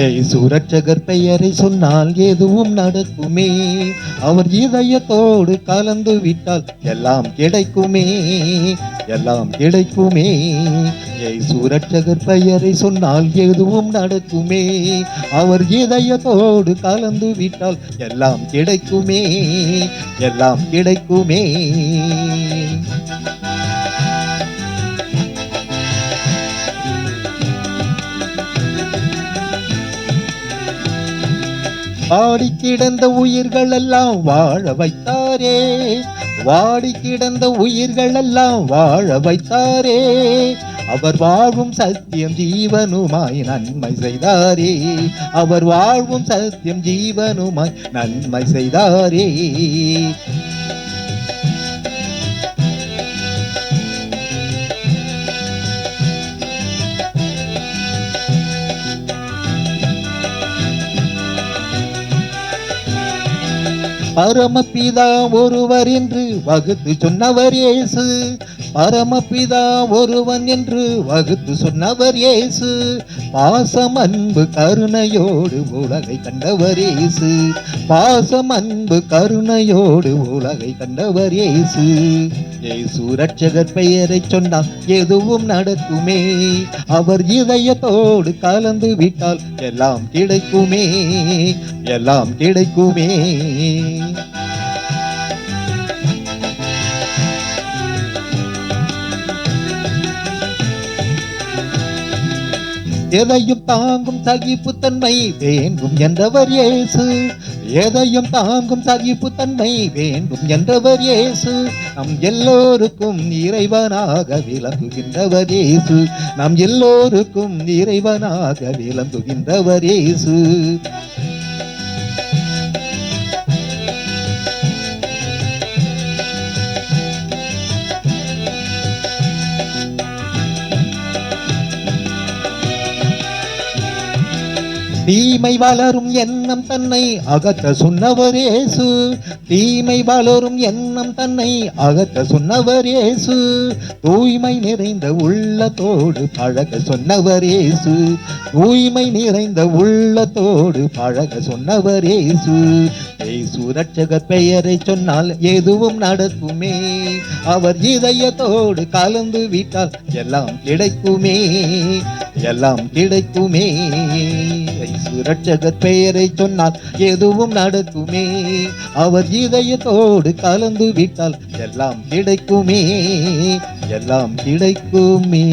இயேசு ரட்சகர் பெயரை சொன்னால் எதுவும் நடக்குமே. அவர் இதயத்தோடு கலந்து விட்டால் எல்லாம் கிடைக்குமே, எல்லாம் கிடைக்குமே. இயேசு ரட்சகர் பெயரை சொன்னால் எதுவும் நடக்குமே. அவர் இதயத்தோடு கலந்து விட்டால் எல்லாம் கிடைக்குமே, எல்லாம் கிடைக்குமே. வாடி கிடந்த உயிர்கள் எல்லாம் வாழ வைத்தாரே, வாடி கிடந்த உயிர்கள் எல்லாம் வாழ வைத்தாரே. அவர் வாழ்வும் சத்தியம் ஜீவனுமாய் நன்மை செய்தாரே, அவர் வாழ்வும் சத்தியம் ஜீவனுமாய் நன்மை செய்தாரே. பரமபிதா ஒருவர் என்று வகுத்து சொன்னவர் இயேசு, பரமபிதா ஒருவன் என்று வகுத்து சொன்னவர் இயேசு. பாசம் அன்பு கருணையோடு உலகை கண்டவர் இயேசு, பாசம் அன்பு கருணையோடு உலகை கண்டவர் இயேசு. இயேசு ரட்சகர் பெயரை சொன்னால் எதுவும் நடக்குமே. அவர் இதயத்தோடு கலந்து விட்டால் எல்லாம் கிடைக்குமே, எல்லாம் கிடைக்குமே. எதையும் தாங்கும் சகிப்புத்தன்மை வேண்டும் என்றவர் இயேசு, எதையும் தாங்கும் சகிப்புத்தன்மை வேண்டும் என்றவர் இயேசு. நம் எல்லோருக்கும் இறைவனாக விளங்குகின்றவர் இயேசு, நம் எல்லோருக்கும் இறைவனாக விளங்குகின்றவர் இயேசு. தீமை வளரும் எண்ணம் தன்னை அகற்ற சொன்னவர் இயேசு, தீமை வளரும் எண்ணம் தன்னை அகற்ற சொன்னவர் இயேசு. தூய்மை நிறைந்த உள்ளத்தோடு பழக சொன்னவர் இயேசு, தூய்மை நிறைந்த உள்ளத்தோடு பழக சொன்னவர் இயேசு. இயேசு ரட்சகர் பெயரை சொன்னால் எதுவும் நடக்குமே. அவர் இதயத்தோடு கலந்து விட்டால் எல்லாம் கிடைக்குமே, எல்லாம் கிடைக்குமே. இயேசு ரட்சகர் பெயரை சொன்னால் எதுவும் நடக்குமே. அவர் இதயத்தோடு கலந்து விட்டால் எல்லாம் கிடைக்குமே, எல்லாம் கிடைக்குமே.